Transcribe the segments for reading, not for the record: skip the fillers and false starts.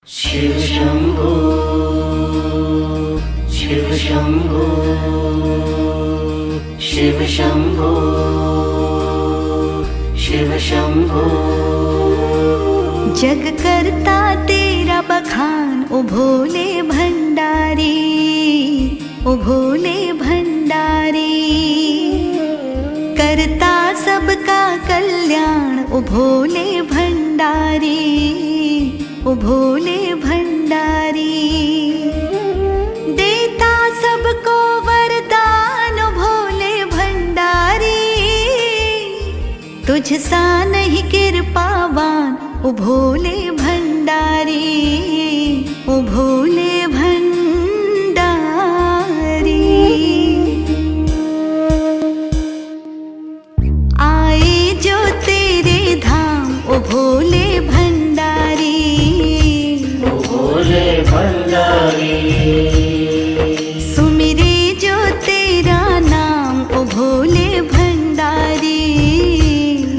शिव शंभो शिव शंभो शिव शंभो शिव शंभो। जग करता तेरा बखान ओ भोले भंडारी, ओ भोले भंडारी। करता सबका कल्याण ओ भोले भंडारी, ओ भोले भंडारी। देता सबको वरदान ओ भोले भंडारी। तुझ सा नहीं कृपावान ओ भोले भंडारी, ओ भोले भंडारी। आए जो तेरे धाम ओ भोले भंडारी, ओ भोले भंडारी। सुमिरे जो तेरा नाम ओ भोले भंडारी,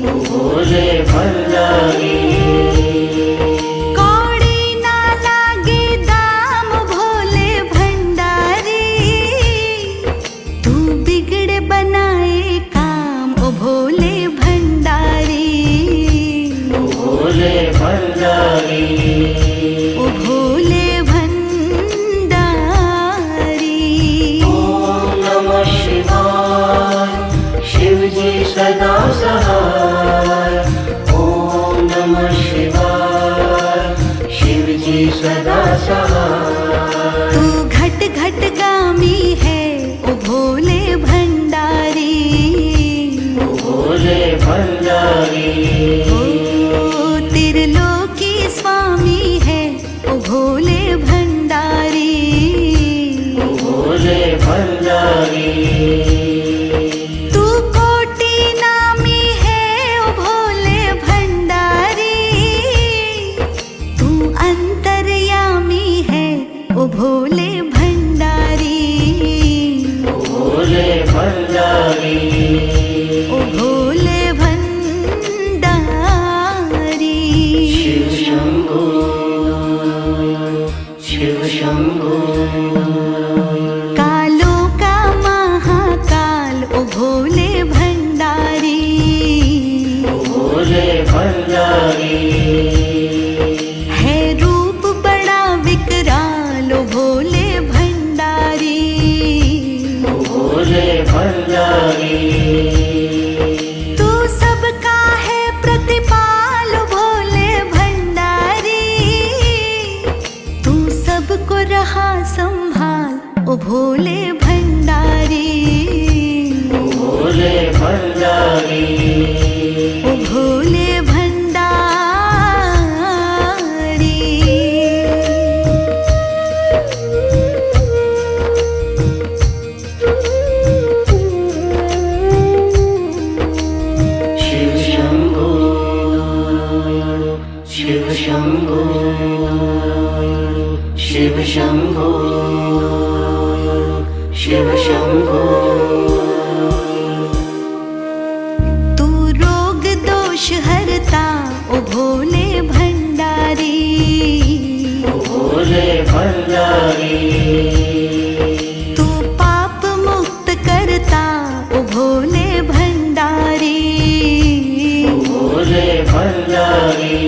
ओ भोले भंडारी। कौड़ी ना लागे दाम ओ भोले भंडारी। तू बिगड़े बनाए काम ओ भोले भंडारी, ओ भोले भंडारी। ओ भोले भंडारी। ओम नमः शिवाय शिव जी सदा सहाय। ओम नमः शिवाय शिव जी सदा सहाय। तू घट घट गामी है ओ भोले भंडारी, ओ भोले भंडारी। ओ त्रिलोकी स्वामी है ओ भोले भंडारी, ओ भोले भंडारी। तू कोटि नामी है ओ भोले भंडारी। तू अंतर्यामी है ओ भोले भंडारी, ओ भोले भंडारी। ओ भोले भंडारी। शिव शंभो शिव शंभो। कालों का महाकाल ओ भोले भंडारी, ओ भोले भंडारी। है रूप बड़ा विकराल ओ भोले भंडारी, ओ भोले भंडारी। तू सबका है प्रतिपाल ओ भोले भंडारी। तू सबको रहा संभाल ओ भोले भंडारी, ओ भोले भंडारी। ओ भोले भंडारी। शिव शंभो शिव शंभो शिव शंभो शिव शंभो। तू रोग दोष हरता ओ भोले भंडारी, ओ भोले भंडारी। तू पाप मुक्त करता ओ भोले भंडारी, ओ भोले भंडारी।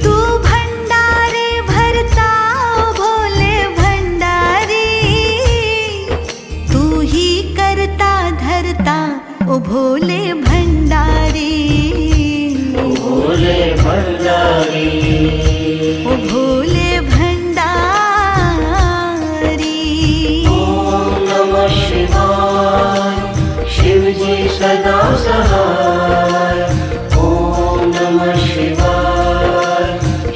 तू भंडारे भरता ओ भोले भंडारी। तू ही करता धरता ओ भोले भंडारी, ओ भोले भंडारी। ओ भोले भंडारी। ओम नमः शिवाय शिव जी सदा सहाय। ओम नमः शिवाय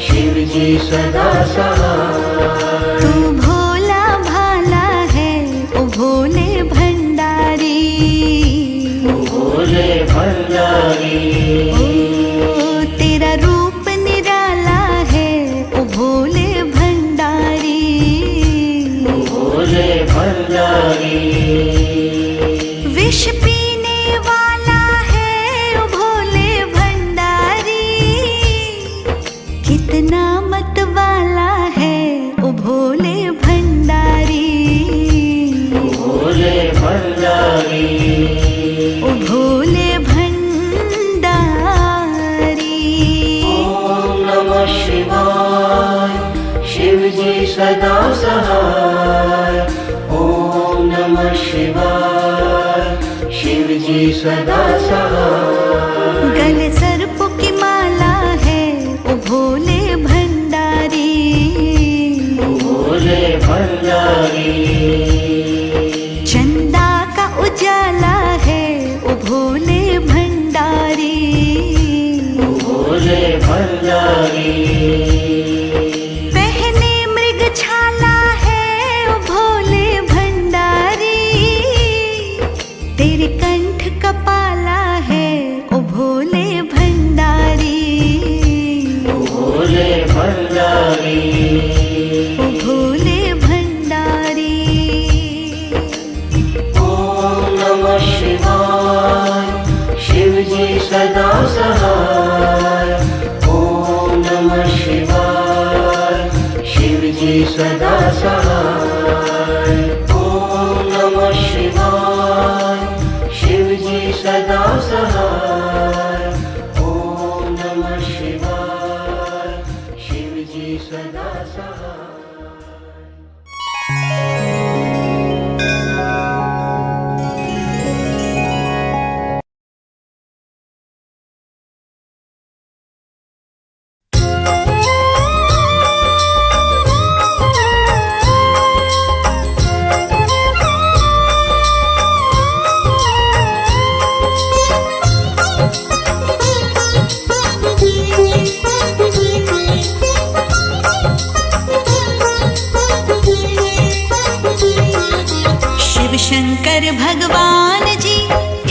शिव जी सदा सहाय। तू भोला भाला है ओ भोले भंडारी, ओ भोले भंडारी। ओ तेरा रूप निराला है ओ भोले भंडारी, ओ भोले भंडारी। विष पीने वाला है ओ भोले भंडारी। कितना मत वाला है ओ भोले भंडारी, ओ भोले भंडारी, ओ भोले भंडारी। ओम नमः शिवाय, शिव जी सदा सहाय। ओम नमः शिवाय, शिव जी सदा सहाय। गले सर्प की माला है ओ भोले भंडारी, ओ भोले भंडारी, चंदा का उजाला है ओ भोले भंडारी, ओ भोले भंडारी, पहने मृग छाला है ओ भोले भंडारी, तेरे कंठ कपाला है ओ भोले भंडारी, ओ भोले भंडारी, ओ भोले भंडारी। ओम नमः शिवाय, शिव जी सदा सहाय। ओम नमः शिवाय, शिव जी सदा सहाय। ओम नमः शिवाय, शिव जी सदा सहाय। ओम नमः शिवाय, शिव जी सदा सहाय। शिव शंकर भगवान जी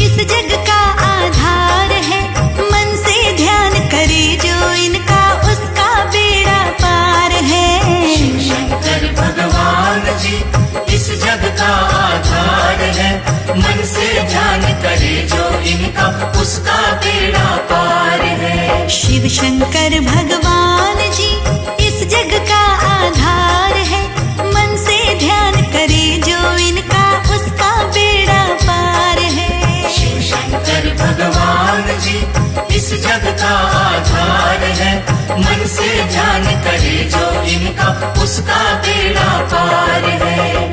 इस जग का आधार है, मन से ध्यान करे जो इनका उसका बेड़ा पार है। शिव शंकर भगवान जी इस जग का आधार है, मन से ध्यान करे जो इनका उसका बेड़ा पार है। शिव शंकर भगवान जी इस जग का आधार है, मन से ध्यान करे जो इनका उसका बेड़ा पार है। शिव शंकर भगवान जी इस जग का आधार है, मन से ध्यान करे जो इनका उसका बेड़ा पार है।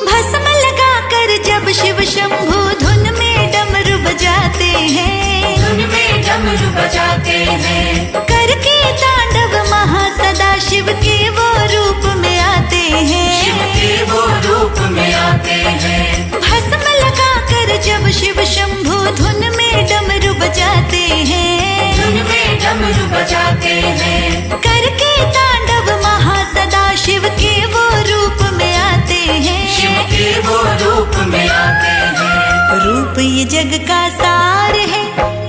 भस्म लगाकर जब शिव शंभु धुन में डमरू बजाते हैं, धुन में डमरू बजाते हैं, करके तांडव महासदा शिव के वो रूप में आते शिव हैं। के वो रूप में आते हैं। भस्म लगाकर जब शिव शंभु धुन में डमरू बजाते हैं, धुन में डमरू बजाते हैं, करके तांडव महासदा शिव के वो रूप में आते हैं। शिव के वो रूप में आते हैं। रूप ये जग का सार है,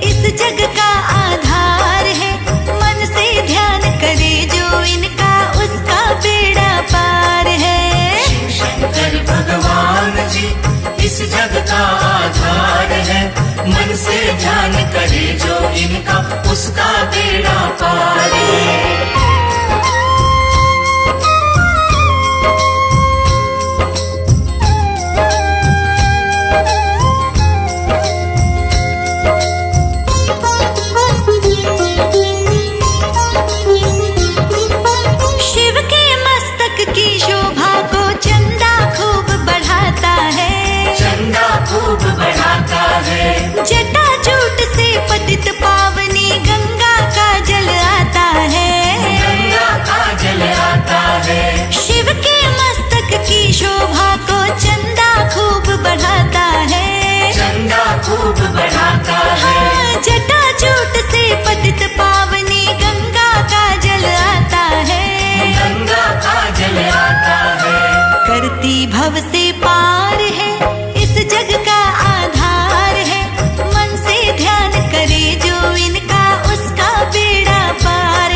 इस जग का आधार है, मन से ध्यान करे जो इनका उसका बेड़ा पार है। शिव शंकर भगवान जी इस जग का आधार है, मन से ध्यान करे जो इनका उसका बेड़ा पार है। शिव के मस्तक की शोभा को चंदा खूब बढ़ाता है, चंदा खूब बढ़ाता है, जटा जूट से पतित पावनी गंगा का जल आता है, गंगा का जल आता है। शिव के मस्तक की शोभा को चंदा खूब बढ़ाता है, चंदा खूब बढ़ाता है, हाँ, जटा जूट से पतित पावनी गंगा का जल आता है, गंगा का जल आता है। करती भव से पार है, इस जग का आधार है, मन से ध्यान करे जो इनका उसका बेड़ा पार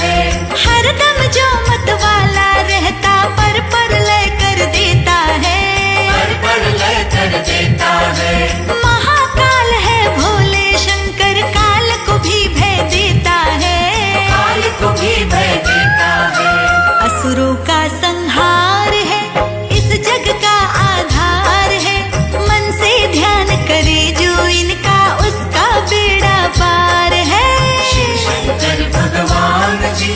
है। हरदम जो मत वाला रहता पर लय कर देता है, पर लय कर देता है। महाकाल है भोले शंकर, काल को भी भय देता है, काल को भी भय देता है। असुरों का संहार है, इस जग का आधार है। मन से ध्यान करे जो इनका, उसका बेड़ा पार है। शिव शंकर भगवान जी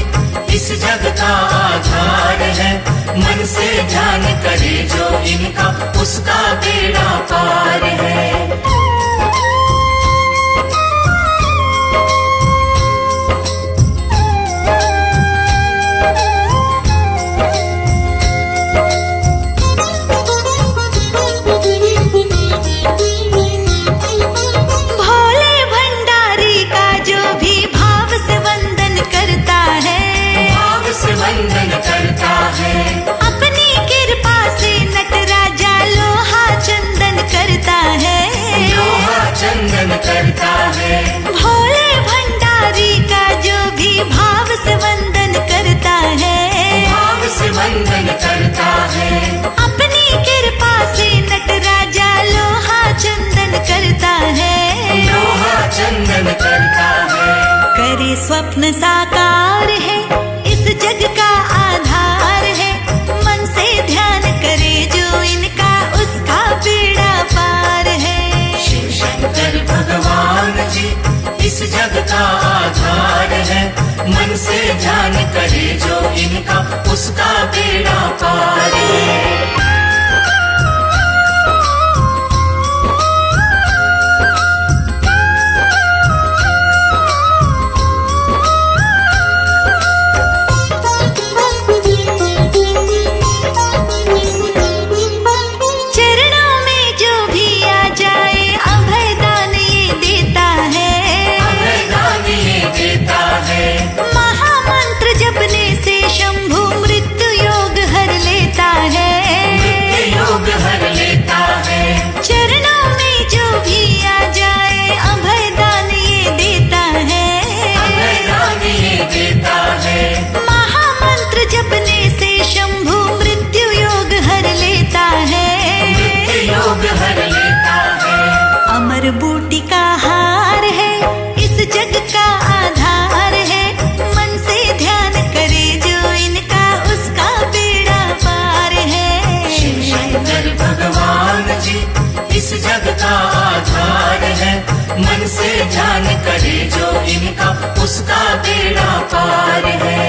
इस जग का आधार है। मन से ध्यान करे जो इनका, उसका बेड़ा पार है। वंदन करता है, अपनी कृपा से नटराजा लोहा चंदन करता है, लोहा चंदन करता है। भोले भंडारी का जो भी भाव से वंदन करता है, भाव से वंदन करता है। अपनी कृपा से नटराजा लोहा चंदन करता है, लोहा चंदन करता है। करे स्वप्न साकार है, इस जग का आधार है। मन से ध्यान करे जो इनका, उसका बेड़ा पार है। शिव शंकर भगवान जी इस जग का आधार है। मन से ध्यान करे जो इनका, उसका बेड़ा पार है। महामंत्र जपने से शंभु मृत्यु योग हर लेता है, मृत्यु योग हर लेता है। चरणों में जो भी आ जाए अभय दान ये देता है, अभय दान ये देता है। महामंत्र जपने से शंभु मृत्यु योग हर लेता है, मृत्यु योग हर लेता है। अमर बूटी का हार है, इस जग का आधार है। मन से ध्यान करे जो इनका, उसका बेड़ा पार है। शिव शंकर भगवान जी इस जग का आधार है। मन से ध्यान करे जो इनका, उसका बेड़ा पार है।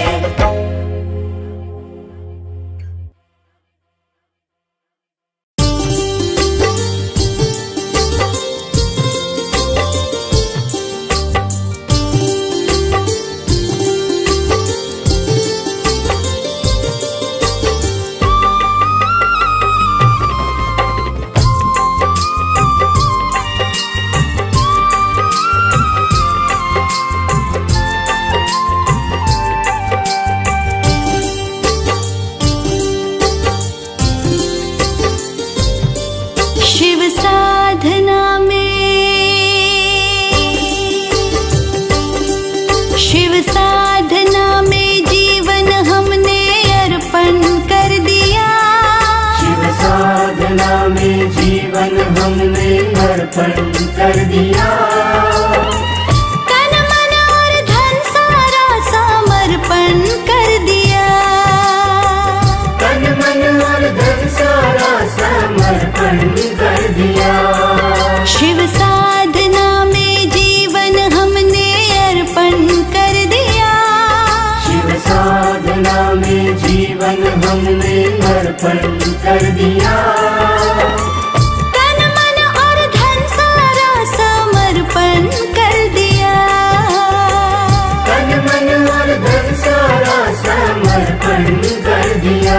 हमने अर्पण कर दिया। तन मन और धन सारा समर्पण कर दिया। तन मन और धन सारा समर्पण कर दिया। शिव साधना में जीवन हमने अर्पण कर दिया। शिव साधना में जीवन हमने अर्पण कर दिया। समर्पण कर दिया।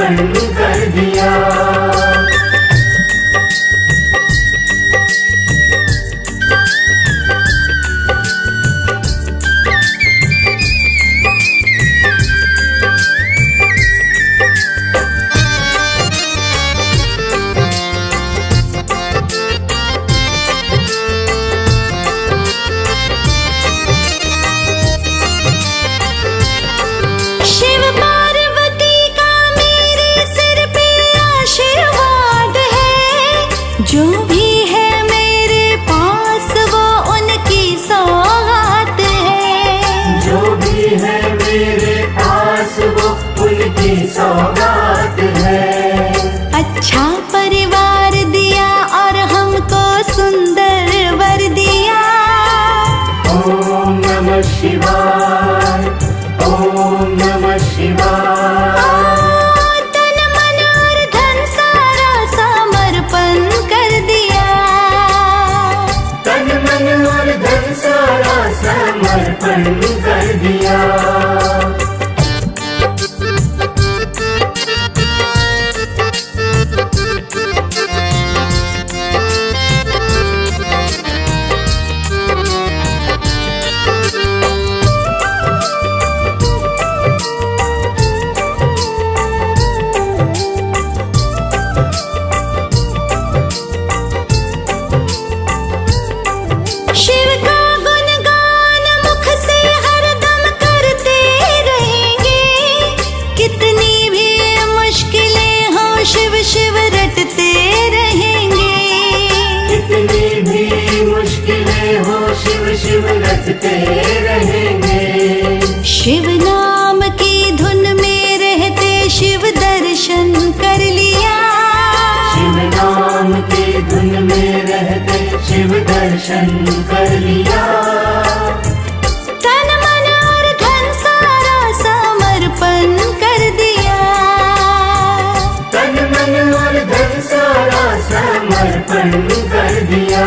समर्पण कर दिया। शिव पार्वती का मेरे सिर पे आशीर्वाद है। जो भी है मेरे पास वो उनकी सौगात है। जो भी है मेरे पास वो उनकी सौगात है। अच्छा परिवार दिया और हमको सुंदर वर दिया। ओम नमः शिवाय, ओम नमः शिवाय। तन मन और धन सारा समर्पण कर दिया। तन मन और धन सारा समर्पण कर दिया। शिव का गुणगान मुख से हरदम करते रहेंगे। कितनी भी मुश्किलें हो शिव शिव रटते रहेंगे। कितनी भी मुश्किलें हो शिव शिव रटते रहेंगे। शिव नाम की धुन में रहते शिव दर्शन कर लिया। शिव नाम की धुन में रहते शिव दर्शन कर लिया। तन मन और धन सारा समर्पण कर दिया। तन मन और धन सारा समर्पण कर दिया।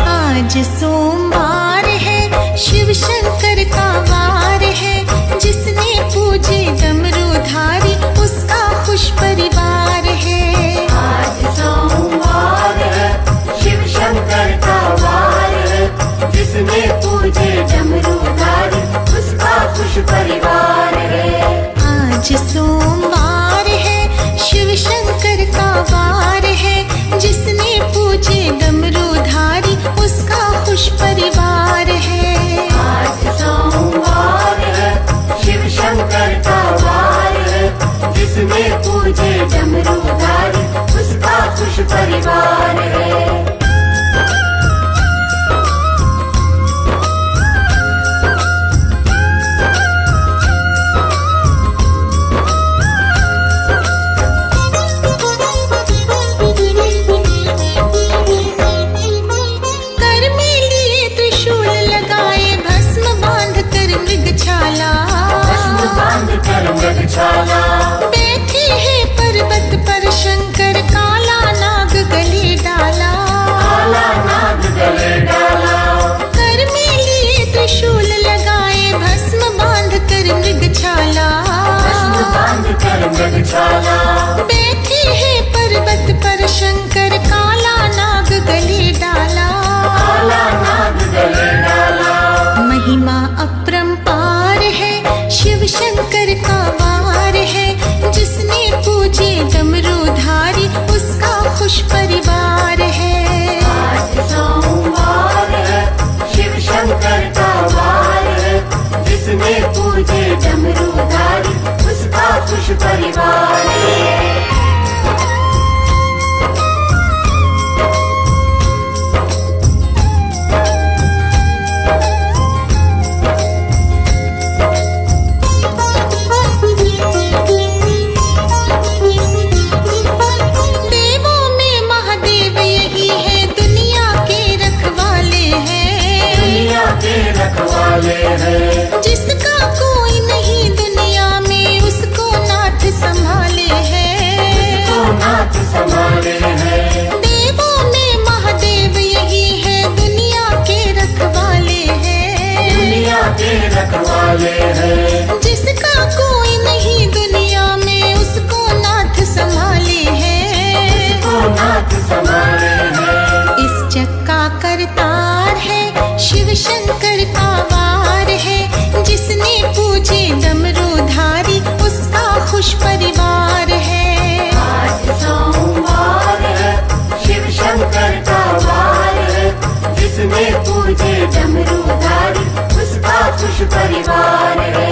आज सोमवार है, शिव शंकर का वार है। जिसने पूजे डमरूधारी उसका खुश परिवार है। आज सोमवार है, शिव शंकर का वार है। जिसने पूजे डमरूधारी उसका खुश परिवार है। आज सोमवार है, शिव शंकर का वार है। जिसने पूजे डमरूधारी उसका खुश परिवार है। आज सोमवार है, शिव शंकर का वार है। जिसने पूजे डमरूधारी उसका खुश परिवार है। कर में लिए त्रिशूल लगाए, भस्म बांध कर मृगछाला। भस्म बांध कर मृगछाला। बैठे हैं पर्वत पर शंकर, काला नाग गले डाला। काला नाग गले डाला। कर में लिए त्रिशूल लगाए, भस्म बांध कर मृगछाला। भस्म बांध कर मृगछाला। बैठे हैं पर्वत पर शंकर, काला नाग गले डाला। काला नाग गले डाला। महिमा अपरंपार है, शिव शंकर का वार है। जिसने पूजे डमरूधारी उसका खुश परिवार है। आज सोमवार है, शिव शंकर का वार है। जिसने पूजे डमरूधारी उसका खुश परिवार है। देवों में महादेव यही रखवाले हैं। जिसका कोई नहीं दुनिया में उसको नाथ संभाले हैं। तो नाथ संभाले हैं। देवों में महादेव यही है दुनिया के रखवाले हैं। दुनिया के रखवाले हैं। जिसका कोई नहीं दुनिया में उसको नाथ संभाले हैं। तो नाथ संभाले हैं। इस जग का करतार है शिव शंकर का वार है। जिसने पूजे डमरूधारी उसका खुश परिवार है। आज सोमवार है, शिव शंकर का वार है। जिसने पूजे डमरूधारी उसका खुश परिवार है।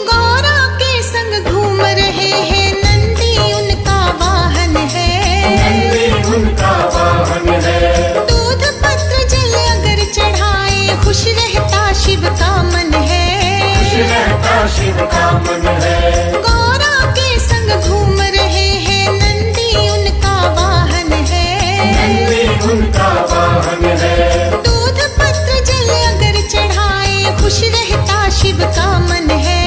गौरा के संग घूम रहे हैं नंदी उनका वाहन है। नंदी उनका वाहन है। दूध पत्र जल अगर चढ़ाए खुश रहता शिव का मन है। खुश रहता शिव का मन है। गौरा के संग घूम रहे हैं नंदी उनका वाहन है। नंदी उनका वाहन है। दूध पत्र जल अगर चढ़ाए खुश रहता शिव का मन है।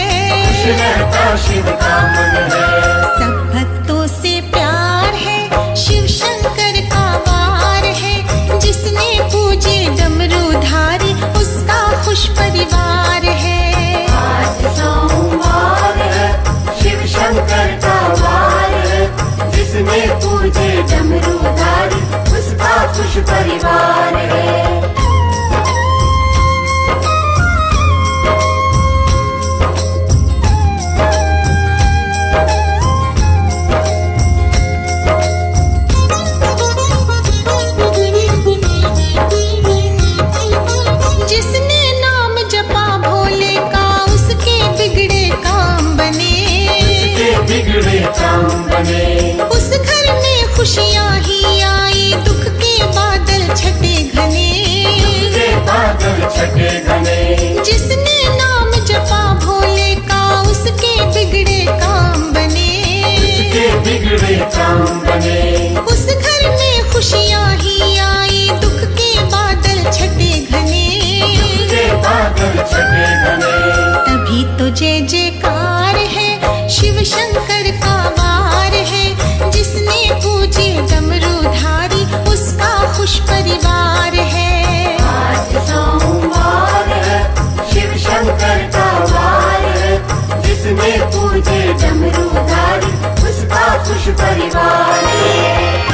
खुश रहता शिव का मन है। सब भक्तों से प्यार है शिव शंकर का वार है। जिसने पूजे डमरूधारी उसका खुश परिवार है। आज सोमवार है, शिव शंकर का वार है। जिसने पूजे डमरूधारी उसका खुश परिवार है। जिसने नाम जपा भोले का उसके बिगड़े काम बने। उसके बिगड़े काम बने। उस घर में खुशियाँ ही आई दुख के बादल छटे घने। के बादल छटे घने। जिसने नाम जपा भोले का उसके बिगड़े काम बने। उसके बिगड़े काम बने। उस घर में खुशियाँ ही आई दुख के बादल छटे घने। के बादल छटे घने। तभी तो जय जयकार है शिव शंकर का वार है। जिसने पूजे डमरूधारी उसका खुश परिवार है। आज सोमवार है, शिव शंकर का वार है। जिसने पूजे डमरूधारी उसका खुश परिवार है।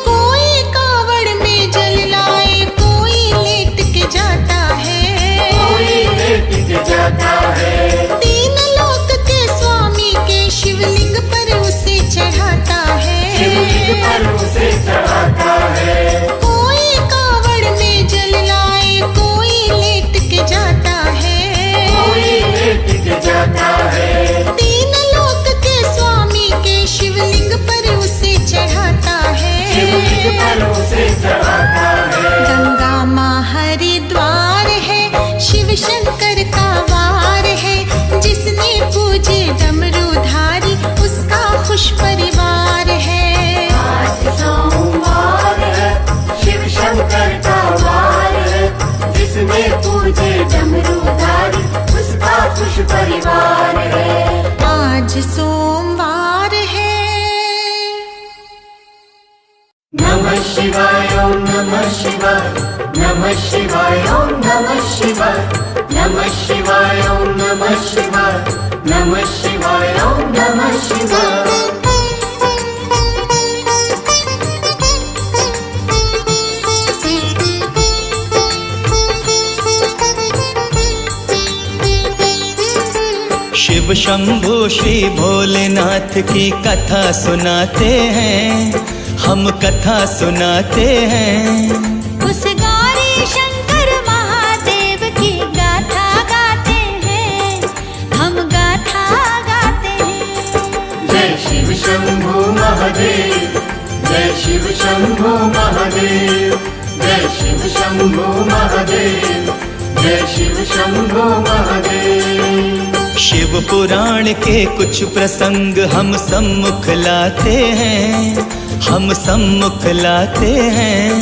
कोई कावड़ में जल लाए कोई लेट के जाता है। कोई लेट के जाता है। तीन लोक के स्वामी के शिवलिंग पर उसे चढ़ाता है। शिवलिंग पर उसे चढ़ाता है। कोई कावड़ में जल लाए कोई लेट के जाता है। कोई लेट के जाता है। तीन लोक के स्वामी के शिवलिंग पर उसे चढ़ाता है। शिवलिंग पर उसे चढ़ाता है। गंगा माँ हरिद्वार है शिव शंकर का वार है। जिसने पूजे डमरूधारी उसका खुश परिवार है। आज सोमवार है, शिव शंकर का वार है। जिसने पूजे डमरूधारी उसका खुश परिवार है। आज सोमवार है। नमः शिवाय ओम नमः शिवाय। नमः शिवाय ओम नमः शिवाय। नमः शिवाय ओम नमः शिवाय। नमः शिवाय ओम नमः शिवाय। शिव शंभु श्री भोलेनाथ की कथा सुनाते हैं, हम कथा सुनाते हैं। उस गौरी शंकर जय शिव शंभो महादेव। शिव पुराण के कुछ प्रसंग हम सम्मुख लाते हैं, हम सम्मुख लाते हैं।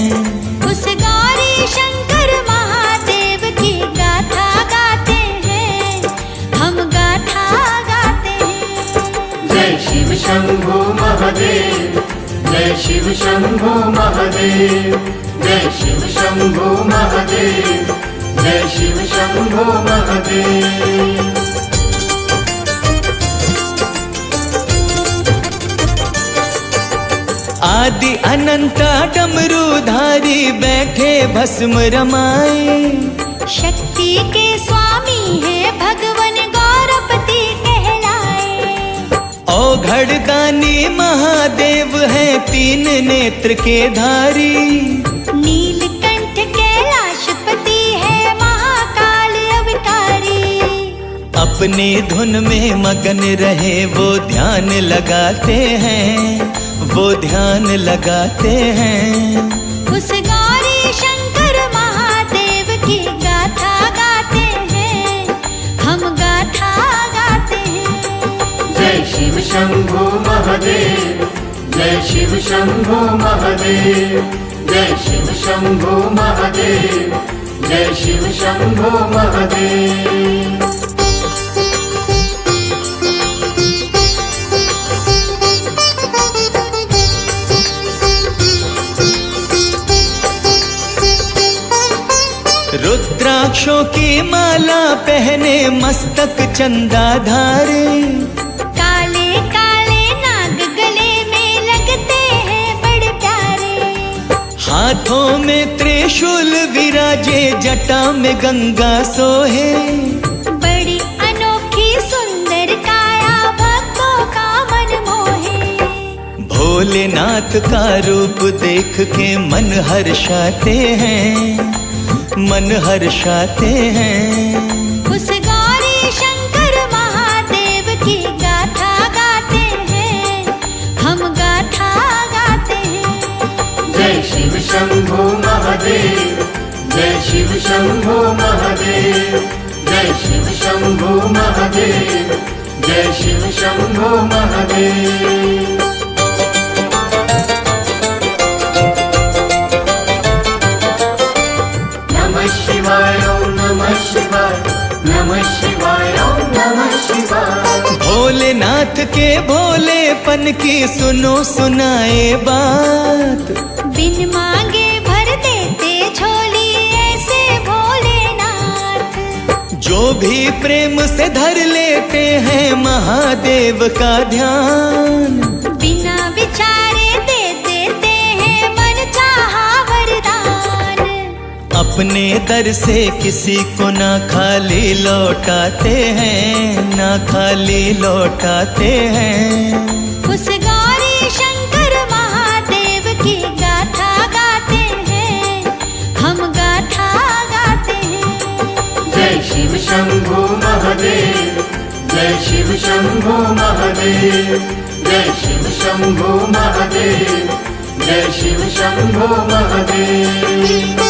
उस गौरी शंकर महादेव की गाथा गाते हैं, हम गाथा गाते हैं। जय शिव शंभो महादेव, जय शिव शंभो महादेव, जय शिव शंभो महादेव, जय शिव शंभो महादेव। आदि अनंता डमरूधारी बैठे भस्म रमाए। शक्ति के स्वामी है भगवान गौरपति कहलाए। औघड़ दानी महादेव है तीन नेत्र के धारी। नीलकंठ कैलाशपति है महाकाल अवतारी। अपनी धुन में मगन रहे वो ध्यान लगाते हैं, वो ध्यान लगाते हैं। उस गौरी शंकर महादेव की गाथा गाते हैं, हम गाथा गाते हैं। जय शिव शंभो महादेव, जय शिव शंभो महादेव, जय शिव शंभो महादेव, जय शिव शंभो महादेव। रुद्राक्षों की माला पहने मस्तक चंदा धारे। काले काले नाग गले में लगते हैं बड़े प्यारे। हाथों में त्रिशूल विराजे, जटा में गंगा सोहे। बड़ी अनोखी सुंदर काया भक्तों का मन मोहे। भोलेनाथ का रूप देख के मन हर्षाते हैं, मन हर्षाते हैं। उस गौरी शंकर महादेव की गाथा गाते हैं, हम गाथा गाते हैं। जय शिव शंभो महादेव, जय शिव शंभो महादेव, जय शिव शंभो महादेव, जय शिव शंभो महादेव। नमः शिवाय ओम नमः शिवाय, नमः शिवाय ओम नमः शिवाय। भोलेनाथ के भोलेपन की सुनो सुनाए बात। बिन मांगे भर देते झोली ऐसे भोलेनाथ। जो भी प्रेम से धर लेते हैं महादेव का ध्यान। बिना विचारे दे देते हैं मन चाहा वरदान। अपने दर से किसी को ना खाली लौटाते हैं, ना खाली लौटाते हैं। उस गौरी शंकर महादेव की गाथा गाते हैं, हम गाथा गाते हैं। जय शिव शंभो महादेव, जय शिव शंभो महादेव, जय शिव शंभो महादेव, जय शिव शंभो महादेव।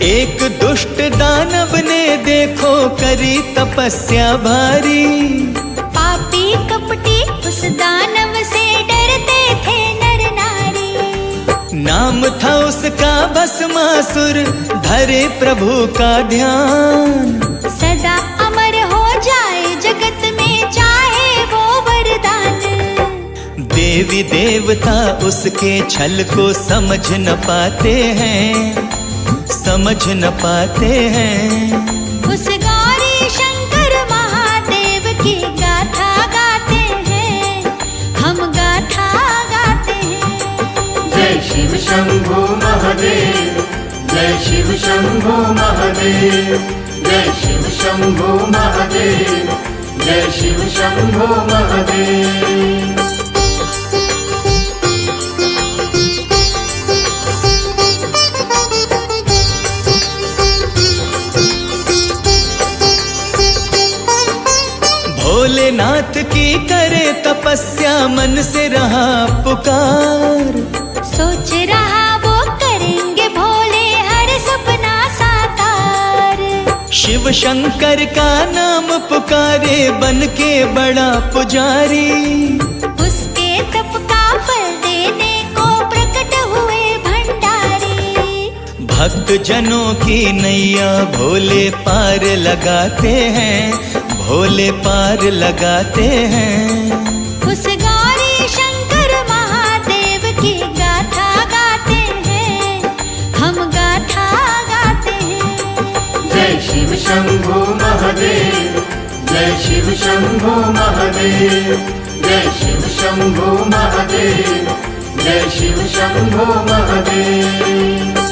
एक दुष्ट दानव ने देखो करी तपस्या भारी। पापी कपटी उस दानव से डरते थे नर नारी। नाम था उसका भस्मासुर, धरे प्रभु का ध्यान। सदा अमर हो जाए जगत में चाहे वो वरदान। देवी देवता उसके छल को समझ न पाते हैं, समझ न पाते हैं। उस गौरी शंकर महादेव की गाथा गाते हैं, हम गाथा गाते हैं। जय शिव शंभो महादेव, जय शिव शंभो महादेव, जय शिव शंभो महादेव, जय शिव शंभो महादेव। भोलेनाथ की करे तपस्या, मन से रहा पुकार। सोच रहा वो करेंगे भोले हर सपना साकार। शिव शंकर का नाम पुकारे बन के बड़ा पुजारी। उसके तप का फल देने को प्रकट हुए भंडारी। भक्त जनों की नैया भोले पार लगाते हैं, भोले पार लगाते हैं। उस गौरी शंकर महादेव की गाथा गाते हैं, हम गाथा गाते हैं। जय शिव शंभो महादेव, जय शिव शंभो महादेव, जय शिव शंभो महादेव, जय शिव शंभो महादेव।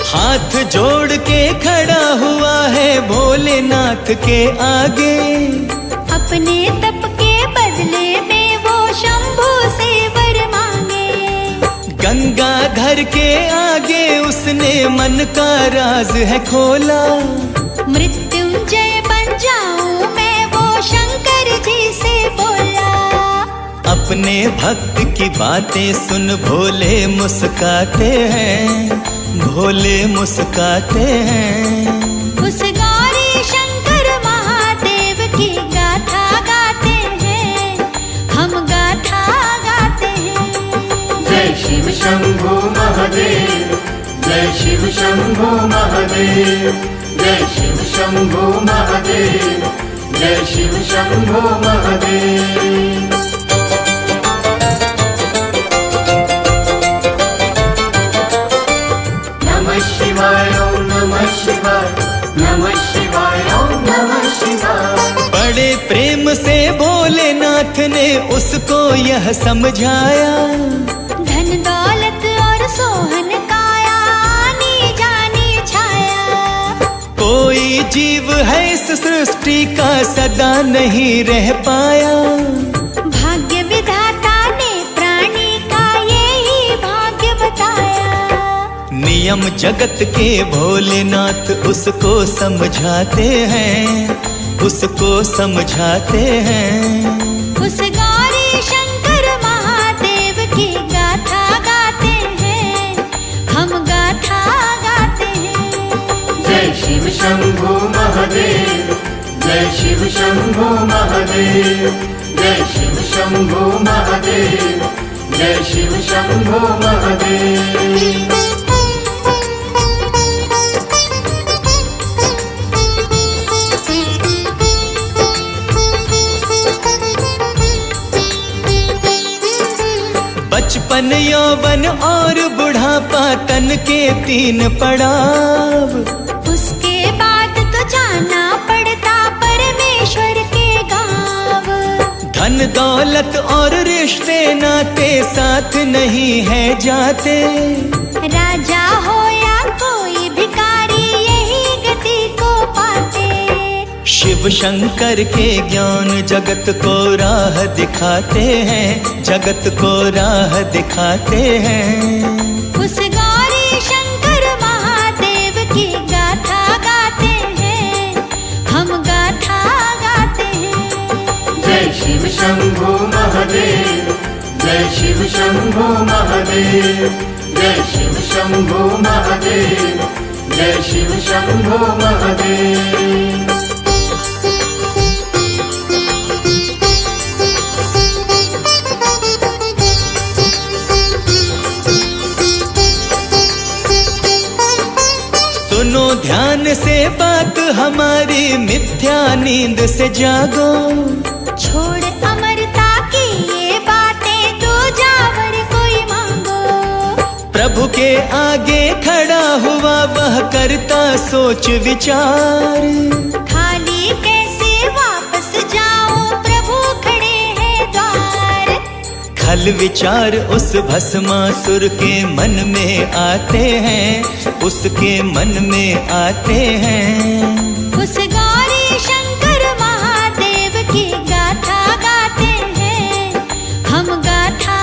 हाथ जोड़ के खड़ा हुआ है भोलेनाथ के आगे। अपने तप के बदले में वो शंभू से वर मांगे। गंगाधर के आगे उसने मन का राज है खोला। मृत्युंजय बन जाऊं मैं, वो शंकर जी से बोला। अपने भक्त की बातें सुन भोले मुस्काते हैं, भोले मुस्काते हैं। उस गौरी शंकर महादेव की गाथा गाते हैं, हम गाथा गाते हैं। जय शिव शंभो महादेव, जय शिव शंभो महादेव, जय शिव शंभो महादेव, जय शिव शंभो महादेव। नमः शिवाय ओम नमः शिवाय, नमः शिवाय ओम नमः शिवाय। बड़े प्रेम से भोलेनाथ ने उसको यह समझाया। धन दौलत और सोहन काया आनी जानी छाया। कोई जीव है इस सृष्टि का सदा नहीं रह पाया। भाग्य विधाता ने प्राणी का यही भाग्य बताया। नियम जगत के भोलेनाथ उसको समझाते हैं, उसको समझाते हैं। उस गौरी शंकर महादेव की गाथा गाते हैं, हम गाथा गाते हैं। जय शिव शंभो महादेव, जय शिव शंभो महादेव, जय शिव शंभो महादेव, जय शिव शंभो महादेव। बचपन यौवन और बुढ़ापा तन के 3 पड़ाव। उसके बाद तो जाना पड़ता परमेश्वर के गाँव। धन दौलत और रिश्ते नाते साथ नहीं है जाते। राजा हो या कोई भिखारी यही गति को पाते। शिव शंकर के ज्ञान जगत को राह दिखाते हैं, जगत को राह दिखाते हैं। उस गौरी शंकर महादेव की गाथा गाते हैं, हम गाथा गाते हैं। जय शिव शंभो महादेव, जय शिव शंभो महादेव, जय शिव शंभो महादेव, जय शिव शंभो महादेव। सुनो ध्यान से बात हमारी, मिथ्या नींद से जागो। छोड़ अमरता की ये बातें, तू जावर कोई मांगो। प्रभु के आगे खड़ा हुआ वह करता सोच विचार। खाली कैसे वापस जाऊं, प्रभु खड़े हैं द्वार। खल विचार उस भस्मासुर के मन में आते हैं, उसके मन में आते हैं। उस गौरी शंकर महादेव की गाथा गाते हैं, हम गाथा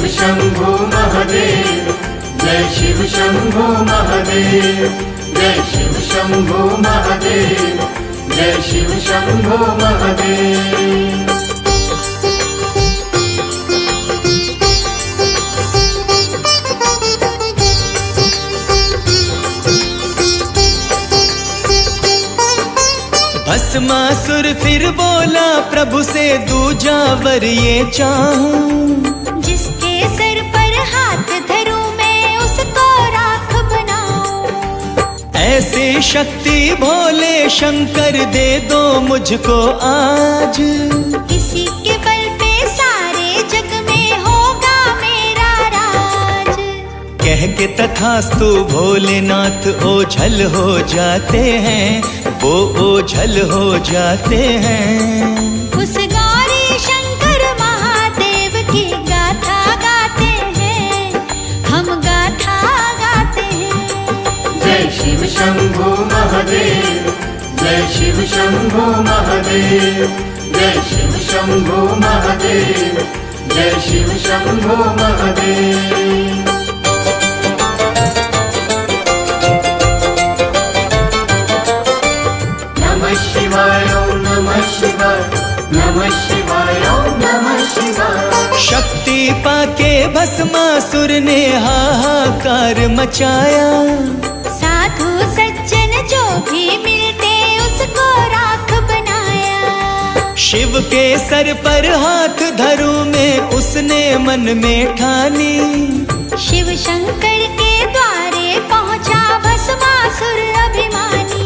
शिव शंभो महादेव, जय शिव शंभो महादेव, जय शिव शंभो महादेव, जय शिव शंभो महादेव। भस्मासुर फिर बोला प्रभु से दूजा वर ये चाहूं, जिसके सिर पर हाथ धरूं मैं उसको राख बनाऊं। ऐसी शक्ति भोले शंकर दे दो मुझको आज, इसी के बल पे सारे जग में होगा मेरा राज। कह के तथास्तु भोलेनाथ ओझल हो जाते हैं, वो ओझल हो जाते हैं। उस गौरी शंकर महादेव की गाथा गाते हैं, हम गाथा गाते हैं। जय शिव शंभो महादेव, जय शिव शंभो महादेव, जय शिव शंभो महादेव, जय शिव शंभो महादेव। नमः शिवाय ओम नमः शिवाय, नमः शिवाय ओम नमः शिवाय। शक्ति पाके भस्मासुर ने हाहाकार मचाया, साधु सज्जन जो भी मिलते उसको राख बनाया। शिव के सर पर हाथ धरूं मैं उसने मन में ठानी, शिव शंकर के द्वारे पहुंचा भस्मासुर अभिमानी।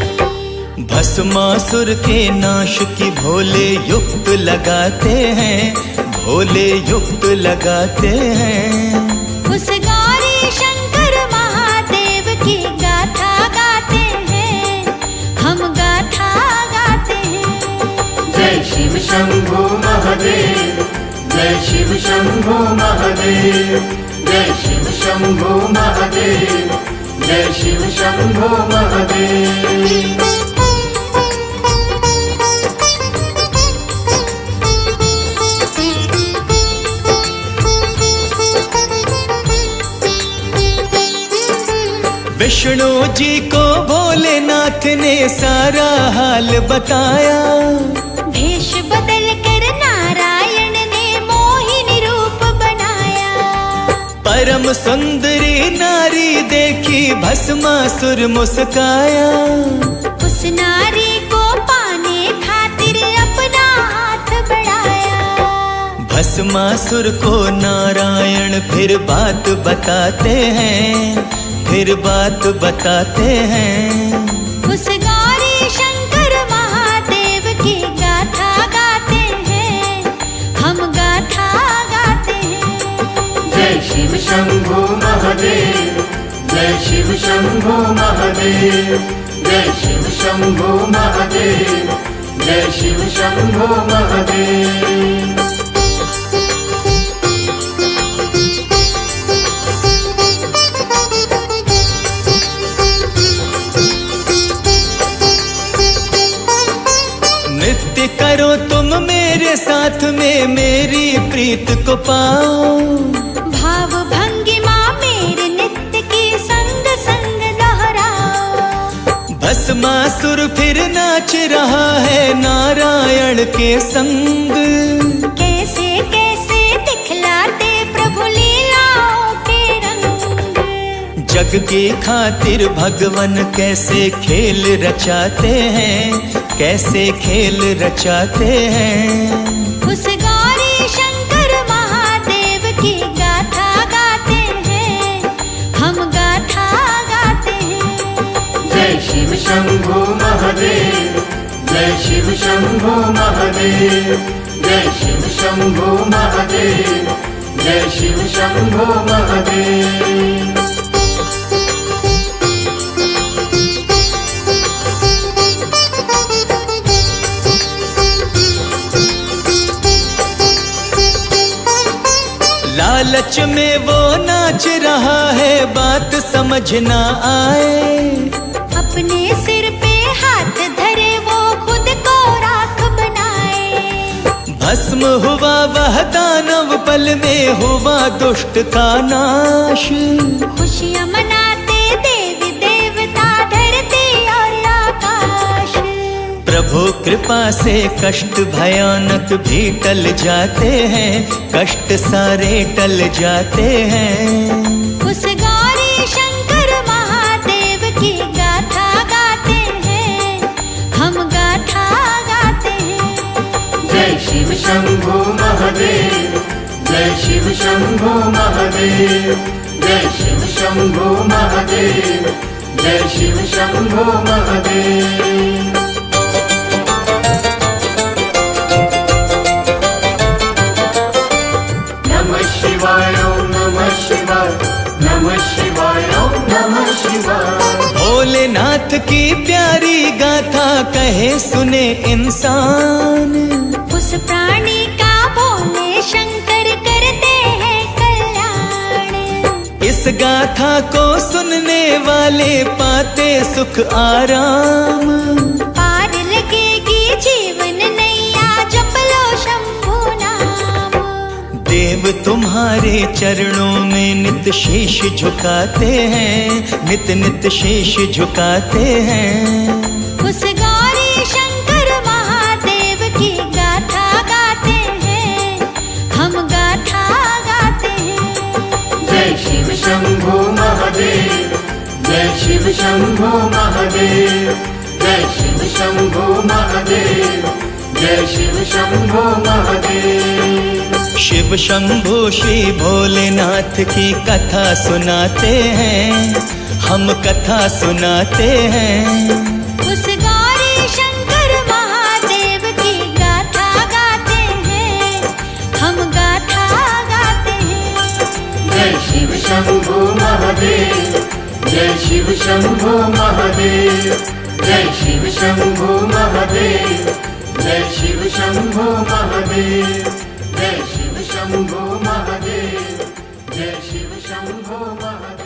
भस्मासुर के नाश की भोले युक्त लगाते हैं, भोले युक्त लगाते हैं। उस गौरी शंकर महादेव की गाथा गाते हैं, हम गाथा गाते हैं। जय शिव शंभो महादेव, जय शिव शंभो महादेव, जय शिव शंभो महादेव, जय शिव शंभो महादेव। विष्णु जी को भोलेनाथ ने सारा हाल बताया, भेष बदल कर नारायण ने मोहिनी रूप बनाया। परम सुंदरी नारी देखी भस्मासुर मुस्काया, उस नारी को पाने खातिर अपना हाथ बढ़ाया। भस्मासुर को नारायण फिर बात बताते हैं, फिर बात बताते हैं। उस गौरी शंकर महादेव की गाथा गाते हैं, हम गाथा गाते हैं। जय शिव शंभो महादेव, जय शिव शंभो महादेव, जय शिव शंभो महादेव, जय शिव शंभो महादेव। नृत्य करो तुम मेरे साथ में, मेरी प्रीत को पाओ। भाव भंगिमा मेरे नित्य की संग संग दोहराओ। भस्मासुर फिर नाच रहा है नारायण के संग, कैसे कैसे दिखलाते प्रभु लीलाओं के रंग। जग की खातिर भगवन कैसे खेल रचाते हैं, कैसे खेल रचाते हैं। उस गौरी शंकर महादेव की गाथा गाते हैं, हम गाथा गाते हैं। जय शिव शंभो महादेव, जय शिव शंभो महादेव, जय शिव शंभो महादेव, जय शिव शंभो महादेव। लालच में वो नाच रहा है, बात समझ ना आए। अपने सिर पे हाथ धरे वो खुद को राख बनाए। भस्म हुआ वह दानव, पल में हुआ दुष्ट का नाश। खुशियाँ मनाते देवी देवता, धरती और आकाश। प्रभु कृपा से कष्ट भयानक भी टल जाते हैं, कष्ट सारे टल जाते हैं। उस गौरी शंकर महादेव की गाथा गाते हैं, हम गाथा गाते हैं। जय शिव शंभो महादेव, जय शिव शंभो महादेव, जय शिव शंभो महादेव, जय शिव शंभो महादेव। नमः शिवाय ओम नमः शिवाय, नमः शिवाय ओम नमः शिवाय। भोलेनाथ की प्यारी गाथा कहे सुने इंसान, उस प्राणी का भोले शंकर करते हैं कल्याण। इस गाथा को सुनने वाले पाते सुख आराम। पार लगेगी जीवन नैया, जप लो शंभु नाम। देव तुम्हारे चरणों में नित शीश झुकाते हैं, नित नित शीश झुकाते हैं। उस गौरी शंकर महादेव की गाथा गाते हैं, हम गाथा गाते हैं। जय शिव शंभो महादेव, जय शिव शंभो महादेव, जय शिव शंभो महादेव, जय शिव शंभो महादेव। शिव शंभु श्री भोलेनाथ की कथा सुनाते हैं, हम कथा सुनाते हैं। उस गौरी शंकर महादेव की गाथा गाते हैं, हम गाथा गाते हैं। जय शिव शंभो महादेव, जय शिव शंभो महादेव, जय शिव शंभो महादेव, जय शिव शंभो महादेव, जय शिव शंभो महादेव, जय शिव शंभो महादेव।